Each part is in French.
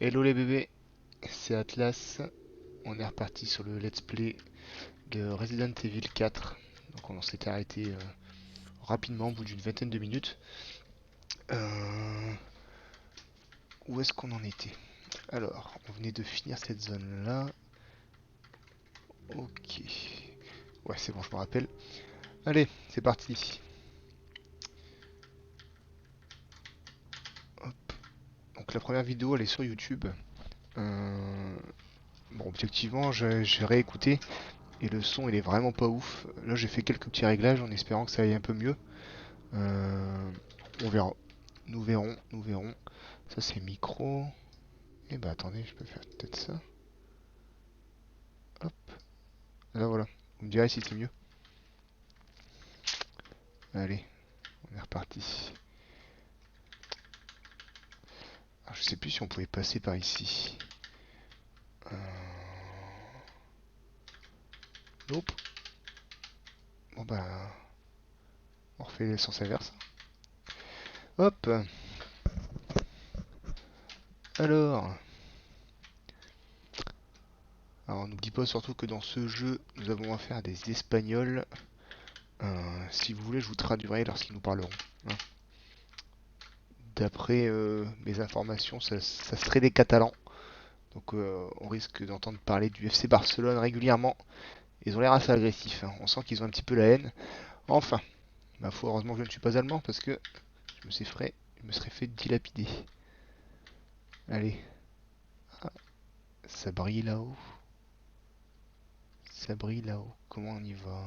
Hello les bébés, c'est Atlas. On est reparti sur le let's play de Resident Evil 4. Donc on s'était arrêté rapidement au bout d'une vingtaine de minutes. Euh, Où est-ce qu'on en était? Alors, on venait de finir cette zone là. Ok. Ouais, c'est bon, je me rappelle. Allez, c'est parti. Hop. Donc la première vidéo elle est sur YouTube. Euh, Bon, objectivement, j'ai réécouté et le son il est vraiment pas ouf. Là j'ai fait quelques petits réglages en espérant que ça aille un peu mieux. Euh, on verra. Nous verrons. Ça c'est micro. Et bah attendez, je peux faire peut-être ça. Hop. Là voilà. Vous me direz si c'est mieux. Allez, on est reparti. Alors, je sais plus si on pouvait passer par ici. Euh... Nope. Bon bah, on refait le sens inverse. Hop. Alors. Alors on n'oublie pas surtout que dans ce jeu, nous avons affaire à des Espagnols. Si vous voulez, je vous traduirai lorsqu'ils nous parleront, hein. D'après mes informations, ça serait des Catalans. Donc on risque d'entendre parler du FC Barcelone régulièrement. Ils ont l'air assez agressifs, hein. On sent qu'ils ont un petit peu la haine. Enfin, ma foi, heureusement que je ne suis pas allemand parce que je me serais fait dilapider. Allez, ah, ça brille là-haut. Ça brille là-haut. Comment on y va?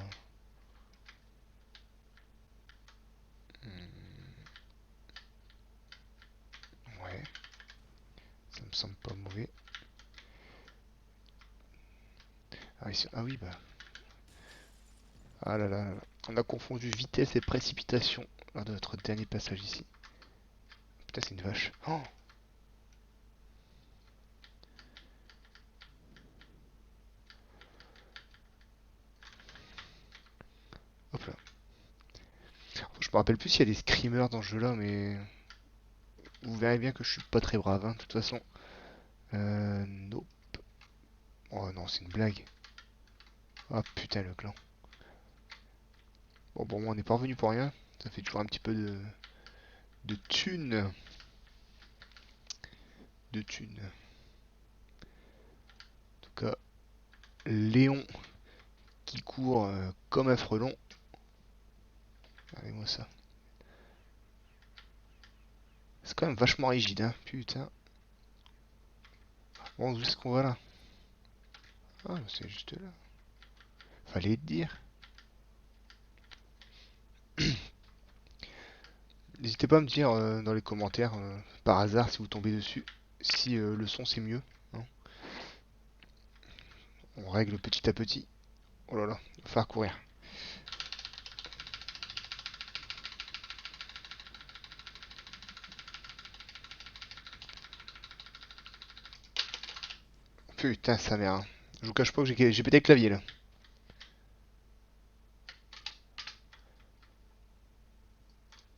Hmm, ouais, ça me semble pas mauvais. Ah, ah oui, bah. Ah là là là là. On a confondu vitesse et précipitation lors de notre dernier passage ici. Putain, c'est une vache. Oh, hop là. Je me rappelle plus s'il y a des screamers dans ce jeu-là, mais vous verrez bien que je suis pas très brave, hein, de toute façon. Nope. Oh non, c'est une blague. Ah putain, le clan. Bon, moi, on n'est pas revenu pour rien. Ça fait toujours un petit peu de thunes. De thunes. En tout cas, Léon qui court comme un frelon. Regardez-moi ça. C'est quand même vachement rigide, hein. Putain. Bon, où est-ce qu'on va là? Ah, c'est juste là. Fallait te dire. N'hésitez pas à me dire dans les commentaires, par hasard, si vous tombez dessus, si le son c'est mieux, hein. On règle petit à petit. Oh là là, il va falloir courir. Putain, sa mère, hein. Je vous cache pas que j'ai pété le clavier là.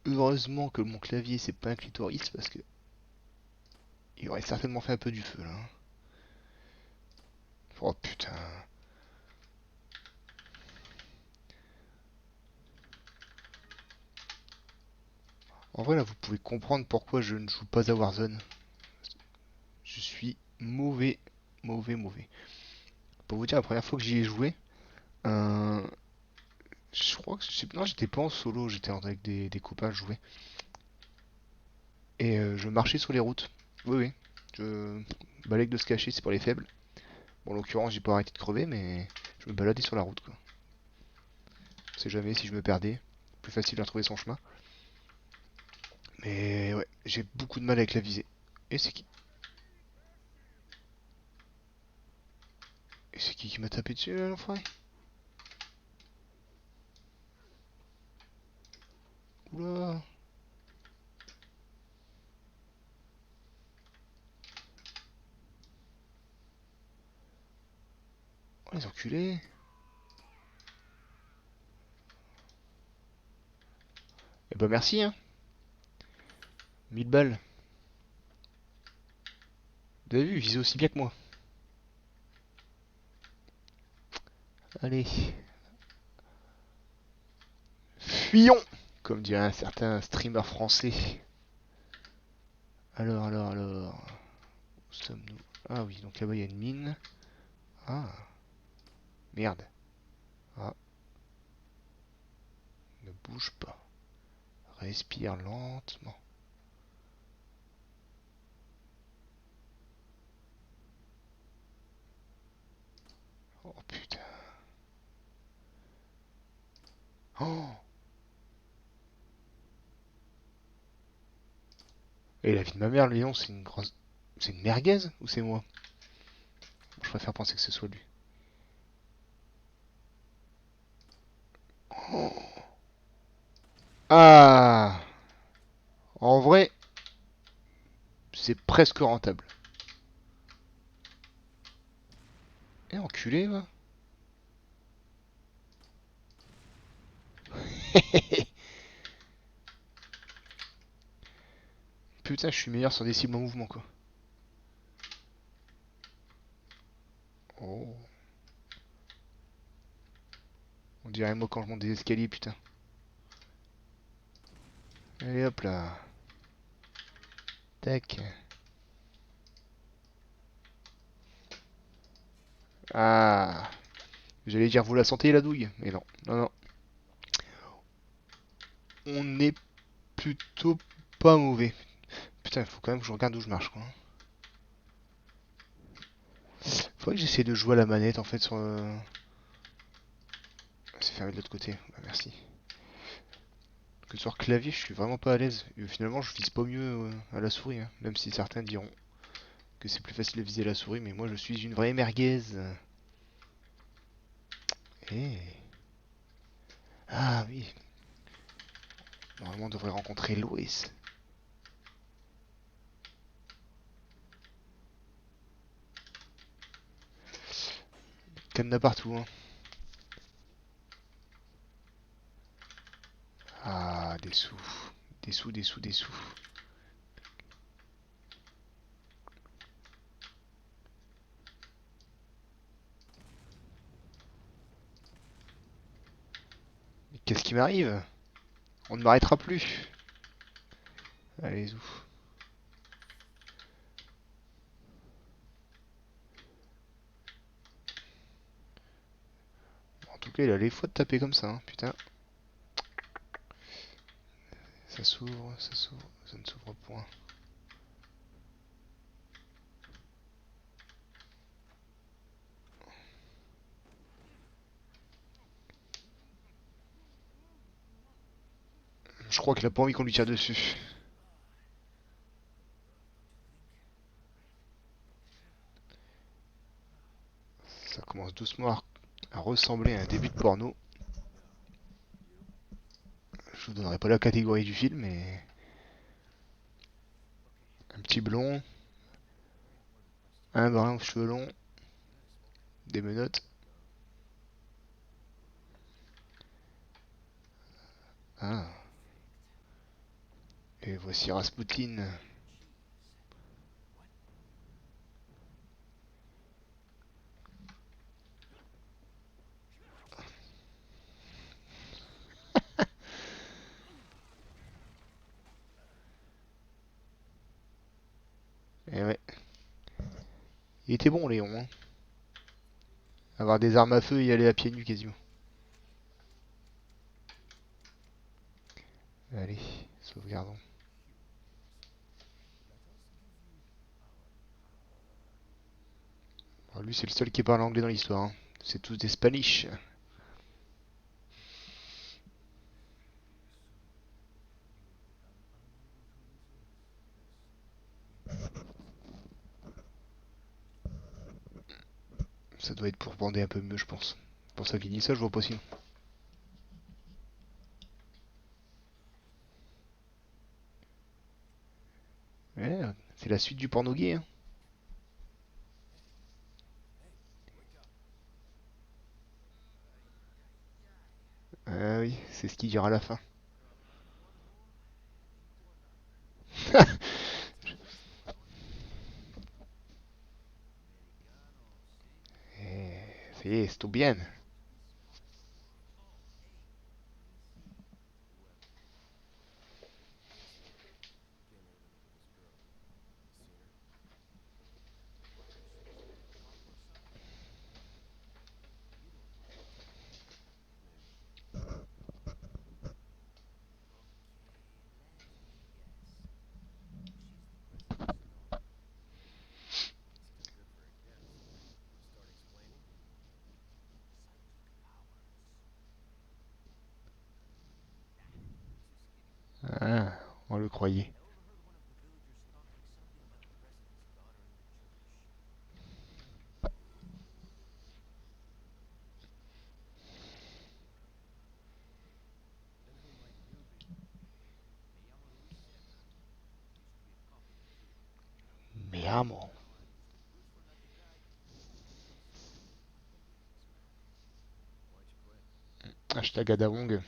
Heureusement que mon clavier c'est pas un clitoris parce que il aurait certainement fait un peu du feu là, hein. Oh putain. En vrai là vous pouvez comprendre pourquoi je ne joue pas à Warzone. Je suis mauvais, mauvais. Pour vous dire la première fois que j'y ai joué, euh, je crois que non, j'étais pas en solo, j'étais avec des copains, je jouais. Et je marchais sur les routes. Oui, oui. Je balèque de se cacher, c'est pour les faibles. Bon, en l'occurrence, j'ai pas arrêté de crever, mais je me baladais sur la route, quoi. On sait jamais si je me perdais. Plus facile de retrouver son chemin. Mais ouais, j'ai beaucoup de mal avec la visée. Et c'est qui? Et c'est qui m'a tapé dessus, là, l'enfoiré? Oula! Oh, les enculés! Eh bah merci, hein! 1000 balles. Vous avez vu, il visait aussi bien que moi. Allez, fuyons! Comme dirait un certain streamer français. Alors. Où sommes-nous? Ah oui, donc là-bas il y a une mine. Ah, merde. Ah, ne bouge pas. Respire lentement. Oh putain. Oh! Et la vie de ma mère, Léon, c'est une grosse. C'est une merguez ou c'est moi? Je préfère penser que ce soit lui. Oh. Ah! En vrai, c'est presque rentable. Eh, enculé, va. Putain, je suis meilleur sur des cibles en mouvement, quoi. Oh. On dirait moi quand je monte des escaliers, putain. Allez hop là. Tac. Ah. J'allais dire vous la sentez la douille, mais non. Non, non. On est plutôt pas mauvais. Putain, il faut quand même que je regarde où je marche, quoi. Faudrait que j'essaie de jouer à la manette en fait sur. C'est fermé de l'autre côté. Bah, merci. Que sur clavier, je suis vraiment pas à l'aise. Et finalement, je vise pas mieux à la souris, hein. Même si certains diront que c'est plus facile de viser à la souris, mais moi je suis une vraie merguez. Eh. Ah oui. Normalement, on devrait rencontrer Loïs. Cadenas partout, hein. Ah, des sous. Des sous. Mais qu'est-ce qui m'arrive? On ne m'arrêtera plus. Allez, où? En tout cas, il a les fois de taper comme ça, hein. Putain. Ça s'ouvre, ça ne s'ouvre point. Je crois qu'il a pas envie qu'on lui tire dessus. Ça commence doucement à ressembler à un début de porno. Je vous donnerai pas la catégorie du film, mais un petit blond, un brun aux cheveux longs, des menottes. Ah, et voici Rasputin. Et ouais, il était bon Léon, hein. Avoir des armes à feu et y aller à pieds nus quasiment. Allez, sauvegardons. Alors lui c'est le seul qui parle anglais dans l'histoire, hein. C'est tous des Spanish. Ça doit être pour bander un peu mieux je pense. Pour ça qu'il dit ça, je vois pas sinon. Ouais, c'est la suite du porno gay, hein. Ah oui, c'est ce qu'il dira à la fin. Sí, estoy bien. Ah, on le croyait. Mi amo. Hashtag Adawong.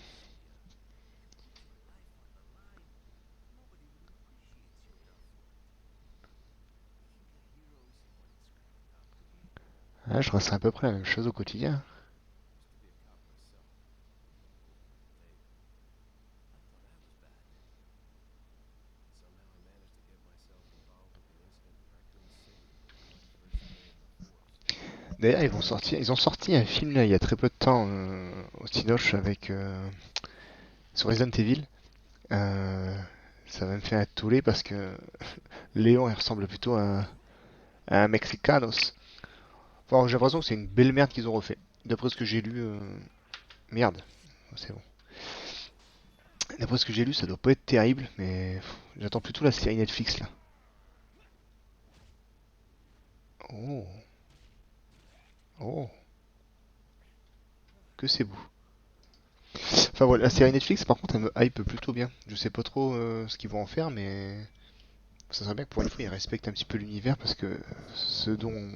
Ah, je ressens à peu près la même chose au quotidien. D'ailleurs, ils ont sorti un film là il y a très peu de temps au Cinoche avec sur Resident Evil. Euh, Ça va me faire un tollé parce que Léon il ressemble plutôt à un Mexicanos. Enfin, j'ai l'impression que c'est une belle merde qu'ils ont refait. D'après ce que j'ai lu, merde, c'est bon. D'après ce que j'ai lu, ça doit pas être terrible, mais j'attends plutôt la série Netflix là. Oh, oh, que c'est beau. Enfin voilà, la série Netflix par contre elle me hype plutôt bien. Je sais pas trop ce qu'ils vont en faire, mais ça serait bien que pour une fois ils respectent un petit peu l'univers parce que ce dont,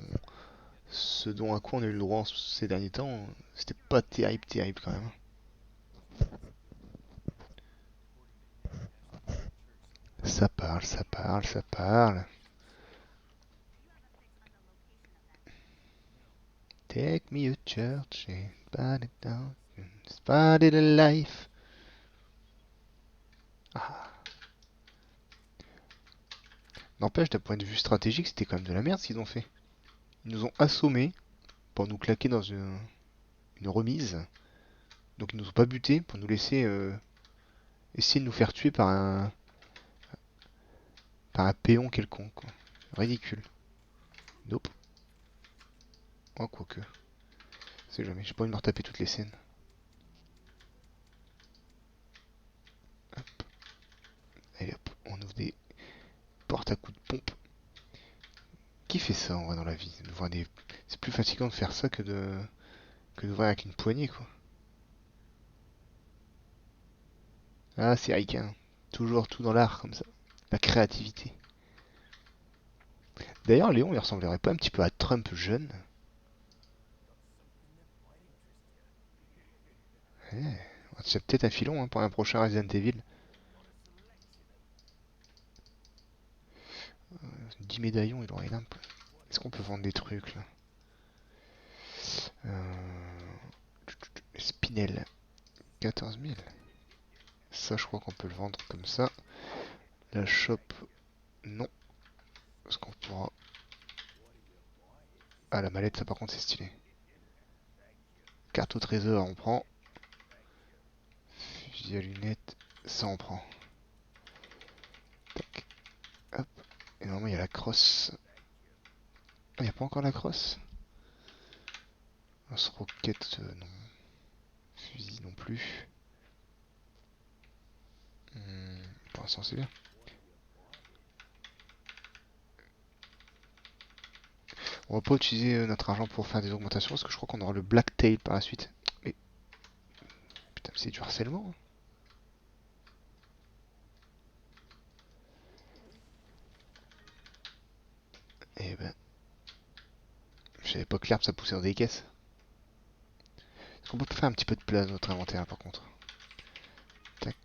ce dont à quoi on a eu le droit ces derniers temps, c'était pas terrible, terrible quand même. Ça parle, ça parle, ça parle. Take me to church and burn it down. Spotted a life. Ah. N'empêche, d'un point de vue stratégique, c'était quand même de la merde ce qu'ils ont fait. Ils nous ont assommés pour nous claquer dans une remise. Donc ils nous ont pas butés pour nous laisser essayer de nous faire tuer par un péon quelconque, quoi. Ridicule. Nope. Oh, quoique. C'est jamais. J'ai pas envie de me retaper toutes les scènes. Allez hop, on ouvre des portes à coups de pompe. Qui fait ça en vrai dans la vie? C'est plus fatigant de faire ça que d'ouvrir avec une poignée, quoi. Ah, c'est ricain. Toujours tout dans l'art comme ça. La créativité. D'ailleurs, Léon, il ressemblerait pas un petit peu à Trump jeune? Eh, c'est peut-être un filon hein, pour un prochain Resident Evil. 10 médaillons, il aurait une. Est-ce qu'on peut vendre des trucs là? Spinel, 14 000. Ça, je crois qu'on peut le vendre comme ça. La shop, non. Parce qu'on pourra. Ah, la mallette, ça par contre, c'est stylé. Carte au trésor, on prend. Fusil à lunettes, ça on prend. Tac, hop. Et normalement, il y a la crosse. Ah, il n'y a pas encore la crosse? Lance-roquette, non. Fusil non plus. Pour l'instant, c'est bien. On va pas utiliser notre argent pour faire des augmentations parce que je crois qu'on aura le Blacktail par la suite. Mais putain, c'est du harcèlement, hein. Eh ben, je savais pas que l'herbe ça poussait dans des caisses. Est-ce qu'on peut faire un petit peu de place dans notre inventaire par contre? Tac,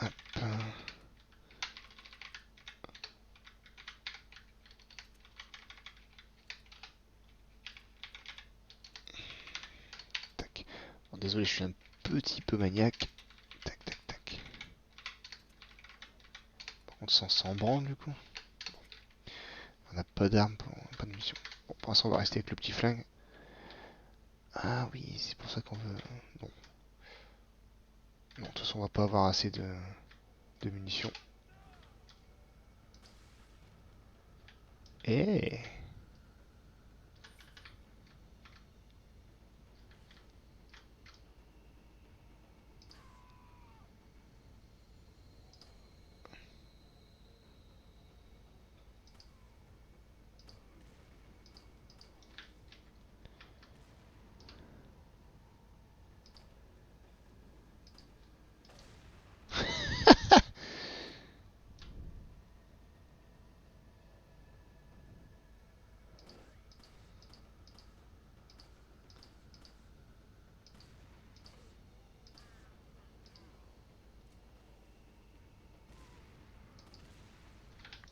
hop. Désolé, je suis un petit peu maniaque. Tac, tac, tac. Par contre, ça s'en branle du coup. On n'a pas d'armes, pas de munitions. Bon, pour l'instant, on va rester avec le petit flingue. Ah oui, c'est pour ça qu'on veut... Non. Non, de toute façon, on va pas avoir assez de munitions. Eh,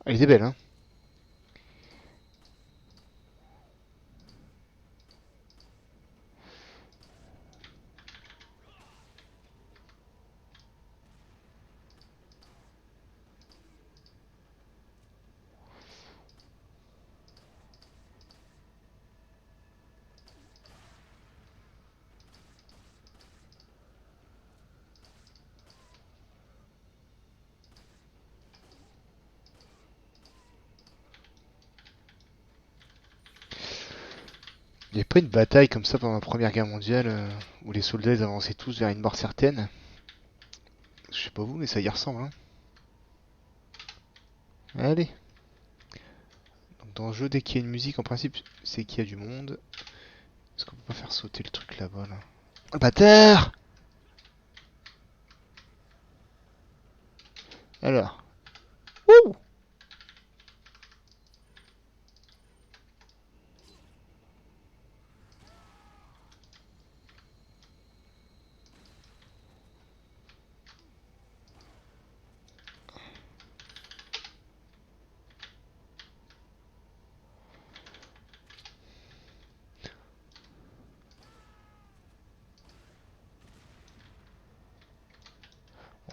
elle était belle, hein. Il n'y avait pas une bataille comme ça pendant la Première Guerre mondiale où les soldats ils avançaient tous vers une mort certaine. Je sais pas vous, mais ça y ressemble, hein. Allez. Donc dans le jeu, dès qu'il y a une musique, en principe, c'est qu'il y a du monde. Est-ce qu'on peut pas faire sauter le truc là-bas, là? Oh, bâtard! Alors. Ouh!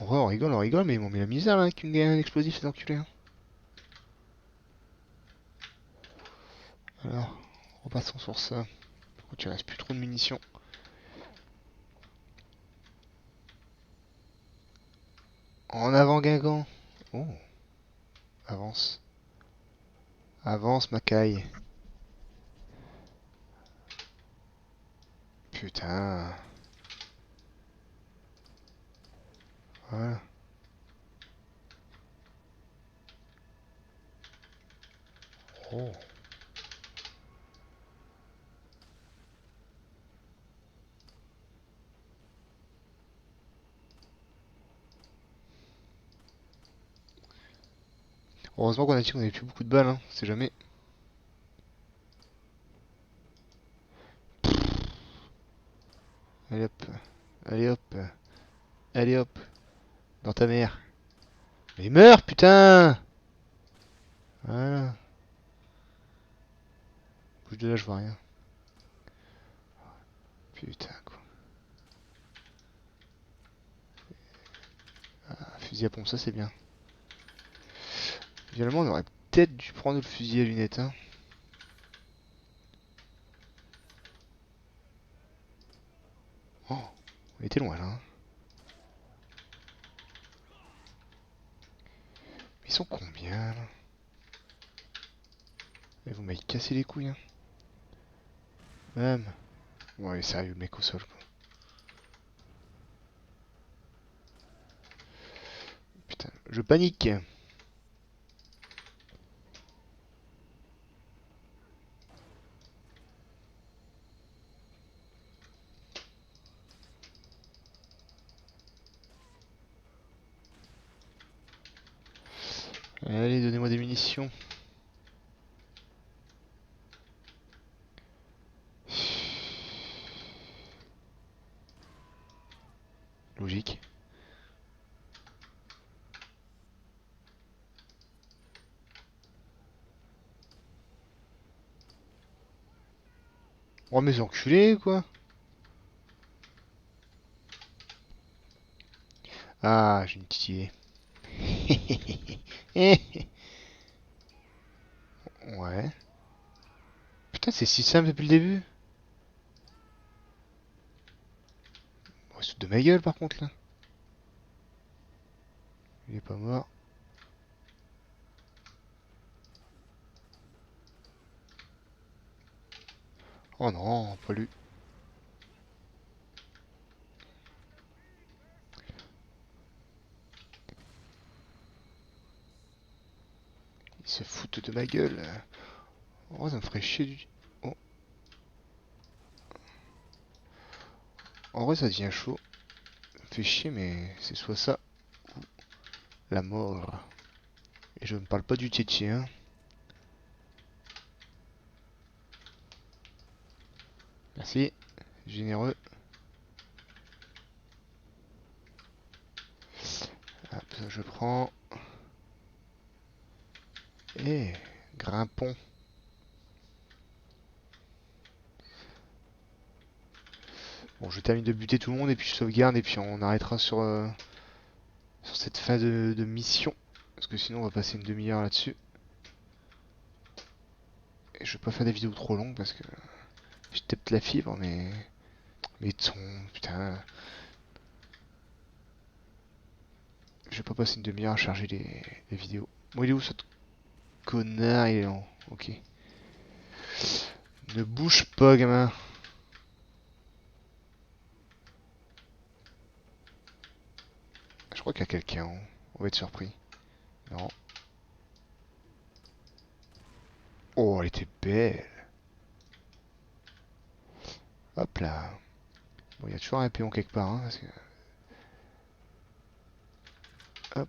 En vrai, on rigole, mais ils m'ont mis la misère là avec un explosif, ces enculés, hein. Alors, repassons sur ça. Par contre, il reste plus trop de munitions. En avant, Guingamp. Oh, avance. Avance, Macaille. Putain. Voilà. Oh. Heureusement qu'on a dit qu'on avait plus beaucoup de balles, hein. C'est jamais. Allez hop. Allez hop. Allez hop. Dans ta mère. Mais meurs, putain! Voilà. Bouge de là, je vois rien. Putain, quoi. Ah, fusil à pompe, ça c'est bien. Finalement, on aurait peut-être dû prendre le fusil à lunettes, hein. Oh, on était loin là, hein. Ils sont combien là? Et vous m'avez cassé les couilles, hein. Même. Ouais, sérieux, le mec au sol, quoi. Putain, je panique. Allez, donnez-moi des munitions. Logique. Oh, mais enculés, quoi. Ah, j'ai une petite idée. Ouais. Putain, c'est si simple depuis le début. Oh, il se fout de ma gueule par contre là. Il est pas mort. Oh non, pas lui. Ils se foutent de ma gueule. Oh, ça me ferait chier du... Oh. En vrai, ça devient chaud. Ça me fait chier, mais c'est soit ça ou la mort. Et je ne parle pas du Tchétché, hein. Merci. Généreux. Hop, ça je prends. Eh, grimpons. Bon, je termine de buter tout le monde et puis je sauvegarde et puis on arrêtera sur cette fin de mission. Parce que sinon on va passer une demi-heure là-dessus. Et je vais pas faire des vidéos trop longues parce que j'ai peut-être la fibre, mais... Mais ton... Putain... Je vais pas passer une demi-heure à charger les vidéos. Bon, il est où ce connard? Il est là. Ok. Ne bouge pas, gamin. Je crois qu'il y a quelqu'un. On va être surpris. Non. Oh, elle était belle. Hop là. Bon, il y a toujours un péon quelque part, hein, parce que... Hop.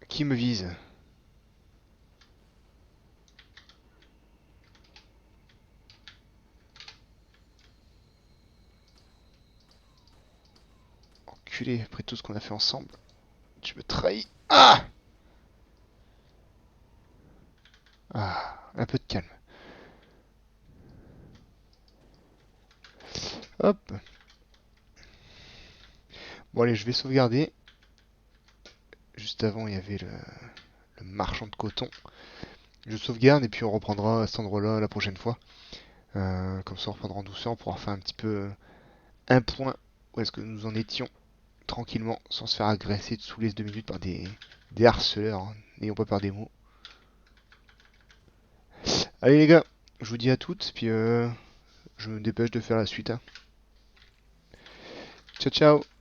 Qui me vise? Enculé, après tout ce qu'on a fait ensemble. Tu me trahis. Ah! Ah, un peu de calme. Hop. Bon, allez, je vais sauvegarder. Juste avant, il y avait le marchand de coton. Je sauvegarde et puis on reprendra à cet endroit-là la prochaine fois. Comme ça, on reprendra en douceur. On pourra faire un petit peu un point où est-ce que nous en étions tranquillement sans se faire agresser sous les 2 minutes par des harceleurs. Hein. N'ayons pas peur des mots. Allez les gars, je vous dis à toutes, puis je me dépêche de faire la suite. Hein. Ciao ciao.